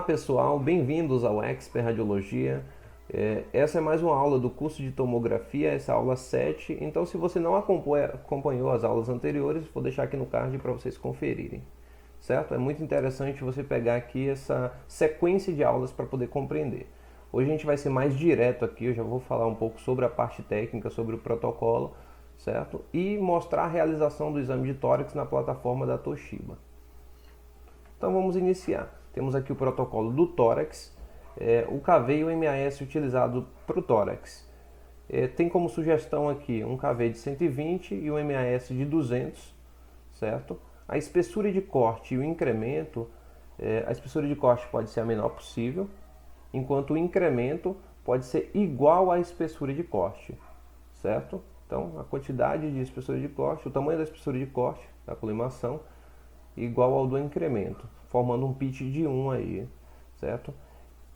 pessoal, bem-vindos ao Expert Radiologia. Essa é mais uma aula do curso de tomografia, essa é a aula 7. Então, se você não acompanhou as aulas anteriores, vou deixar aqui no card para vocês conferirem. Certo? É muito interessante você pegar aqui essa sequência de aulas para poder compreender. Hoje a gente vai ser mais direto aqui, eu já vou falar um pouco sobre a parte técnica, sobre o protocolo, certo? E mostrar a realização do exame de tórax na plataforma da Toshiba. Então vamos iniciar. Temos aqui o protocolo do tórax, o KV e o MAS utilizado para o tórax. Tem como sugestão aqui um KV de 120 e um MAS de 200, certo? A espessura de corte e o incremento, a espessura de corte pode ser a menor possível, enquanto o incremento pode ser igual à espessura de corte, certo? Então a quantidade de espessura de corte, o tamanho da espessura de corte, da colimação, igual ao do incremento, formando um pitch de 1 aí, certo?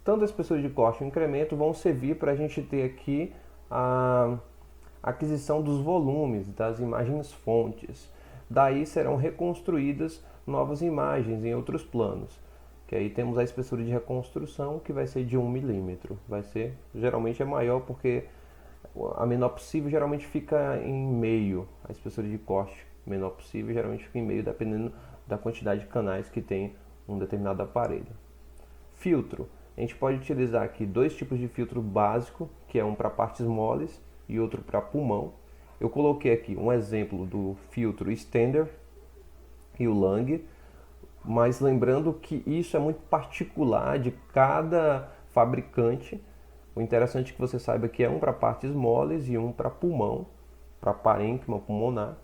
Tanto a espessura de corte e o incremento vão servir para a gente ter aqui a aquisição dos volumes das imagens fontes. Daí serão reconstruídas novas imagens em outros planos, que aí temos a espessura de reconstrução, que vai ser de 1 milímetro. Vai ser, geralmente é maior porque a menor possível geralmente fica em meio, a espessura de corte menor possível geralmente fica em meio, dependendo da quantidade de canais que tem um determinado aparelho. Filtro. A gente pode utilizar aqui dois tipos de filtro básico, que é um para partes moles e outro para pulmão. Eu coloquei aqui um exemplo do filtro Stender e o Lang, mas lembrando que isso é muito particular de cada fabricante. O interessante é que você saiba que é um para partes moles e um para pulmão, para parênquima pulmonar.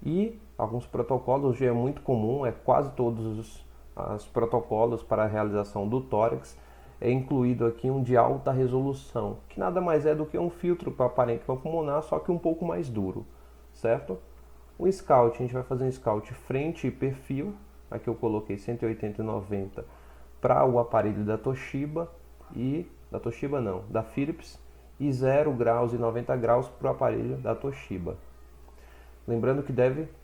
E alguns protocolos, já é muito comum, quase todos os protocolos para a realização do tórax, é incluído aqui um de alta resolução, que nada mais é do que um filtro para parênquima pulmonar, só que um pouco mais duro, certo? O Scout, a gente vai fazer um Scout frente e perfil, aqui eu coloquei 180 e 90 para o aparelho da Toshiba, da Philips, e 0 graus e 90 graus para o aparelho da Toshiba. Lembrando que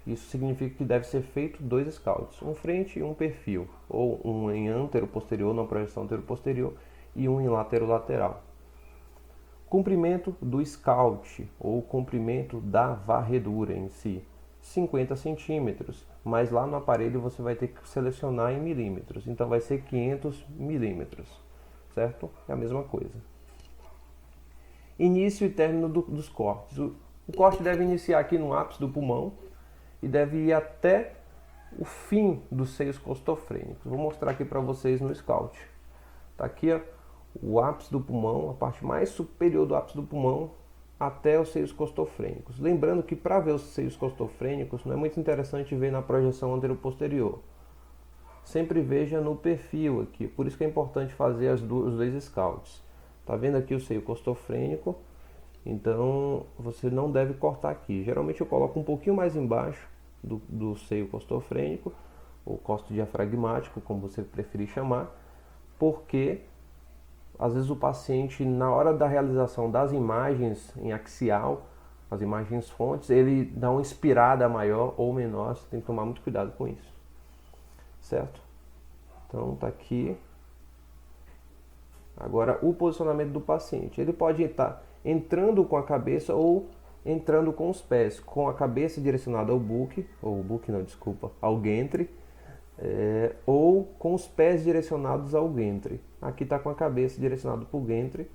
isso significa que deve ser feito dois scouts, um frente e um perfil, ou um em antero-posterior, na projeção antero-posterior, e um em lateral. Comprimento do scout, ou comprimento da varredura em si, 50 centímetros, mas lá no aparelho você vai ter que selecionar em milímetros, então vai ser 500 milímetros, certo? É a mesma coisa. Início e término dos cortes. O corte deve iniciar aqui no ápice do pulmão e deve ir até o fim dos seios costofrênicos. Vou mostrar aqui para vocês no Scout. Está aqui ó, o ápice do pulmão, a parte mais superior do ápice do pulmão até os seios costofrênicos. Lembrando que para ver os seios costofrênicos não é muito interessante ver na projeção anteroposterior. Sempre veja no perfil aqui, por isso que é importante fazer os dois Scouts. Está vendo aqui o seio costofrênico? Então você não deve cortar aqui. Geralmente eu coloco um pouquinho mais embaixo do seio costofrênico, ou costo diafragmático, como você preferir chamar, porque às vezes o paciente, na hora da realização das imagens em axial, as imagens fontes, ele dá uma inspirada maior ou menor, você tem que tomar muito cuidado com isso, certo? Então tá aqui. Agora o posicionamento do paciente, ele pode estar entrando com a cabeça ou entrando com os pés, com a cabeça direcionada ao gantry, ou com os pés direcionados ao gantry. Aqui está com a cabeça direcionada para o gantry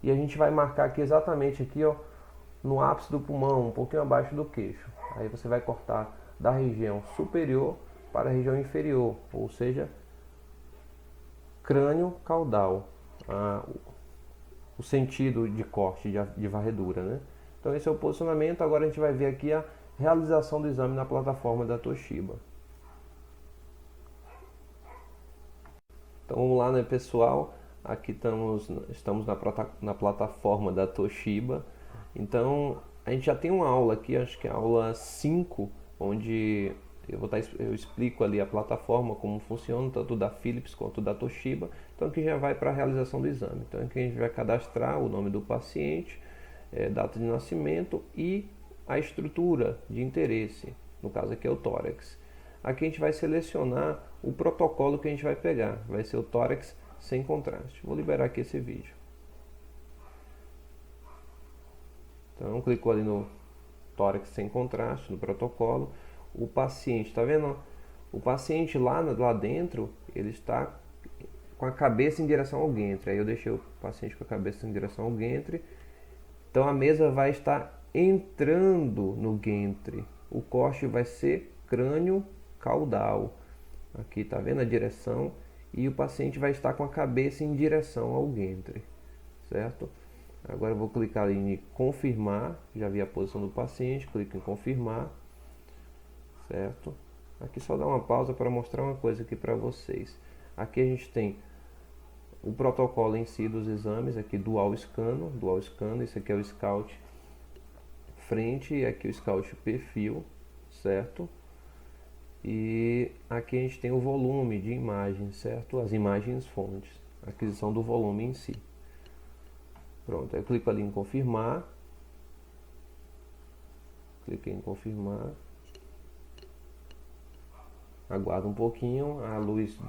e a gente vai marcar aqui exatamente aqui, ó, no ápice do pulmão, um pouquinho abaixo do queixo. Aí você vai cortar da região superior para a região inferior, ou seja, crânio caudal. O sentido de corte, de varredura, né? Então esse é o posicionamento. Agora a gente vai ver aqui a realização do exame na plataforma da Toshiba. Então vamos lá, né, pessoal? Aqui estamos na plataforma da Toshiba. Então a gente já tem uma aula aqui, acho que é a aula 5, onde eu explico ali a plataforma, como funciona, tanto da Philips quanto da Toshiba. Então aqui já vai para a realização do exame. Então aqui a gente vai cadastrar o nome do paciente, data de nascimento e a estrutura de interesse, no caso aqui é o tórax. Aqui a gente vai selecionar o protocolo que a gente vai pegar, vai ser o tórax sem contraste. Vou liberar aqui esse vídeo. Então, clicou ali no tórax sem contraste, no protocolo. O paciente, tá vendo? O paciente lá dentro, ele está com a cabeça em direção ao gantry. Aí eu deixei o paciente com a cabeça em direção ao gantry. Então a mesa vai estar entrando no gantry. O corte vai ser crânio caudal. Aqui tá vendo a direção, e o paciente vai estar com a cabeça em direção ao gantry, certo? Agora eu vou clicar ali em confirmar, já vi a posição do paciente, clico em confirmar, certo? Aqui só dá uma pausa para mostrar uma coisa aqui para vocês. Aqui a gente tem o protocolo em si dos exames, aqui dual scan, isso aqui é o scout frente e aqui o scout perfil, certo? E aqui a gente tem o volume de imagens, certo? As imagens fontes, aquisição do volume em si. Pronto, aí eu clico ali em confirmar. Cliquei em confirmar. Aguarda um pouquinho, a luz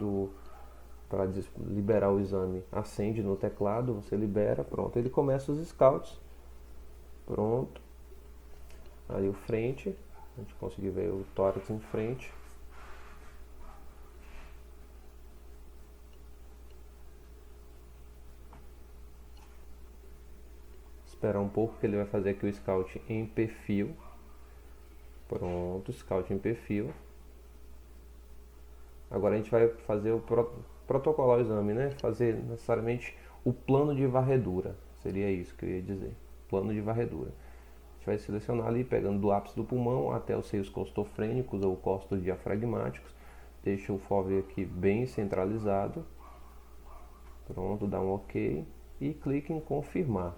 para liberar o exame acende no teclado, você libera, pronto, ele começa os scouts. Pronto. Aí o frente, a gente conseguiu ver o tórax em frente. Esperar um pouco que ele vai fazer aqui o scout em perfil. Pronto, scout em perfil. Agora a gente vai fazer o protocolar o exame, né? Fazer necessariamente o plano de varredura. Seria isso que eu ia dizer. Plano de varredura. A gente vai selecionar ali, pegando do ápice do pulmão até os seios costofrênicos ou costos diafragmáticos. Deixa o FOV aqui bem centralizado. Pronto, dá um OK e clique em confirmar.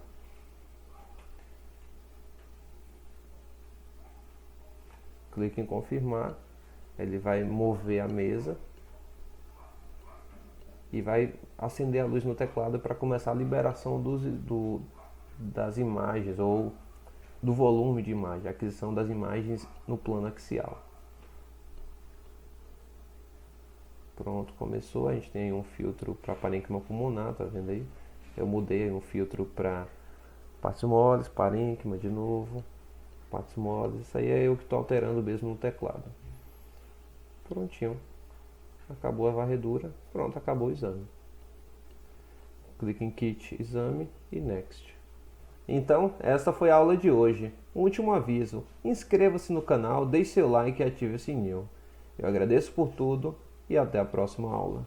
Clique em confirmar, ele vai mover a mesa e vai acender a luz no teclado para começar a liberação das imagens ou do volume de imagem, a aquisição das imagens no plano axial. Pronto, começou. A gente tem um filtro para parênquima pulmonar, tá vendo aí? Eu mudei um filtro para partes moles, parênquima de novo. Partes moles, isso aí é eu que estou alterando mesmo no teclado. Prontinho. Acabou a varredura. Pronto, acabou o exame. Clique em Kit Exame e Next. Então, essa foi a aula de hoje. Um último aviso. Inscreva-se no canal, deixe seu like e ative o sininho. Eu agradeço por tudo e até a próxima aula.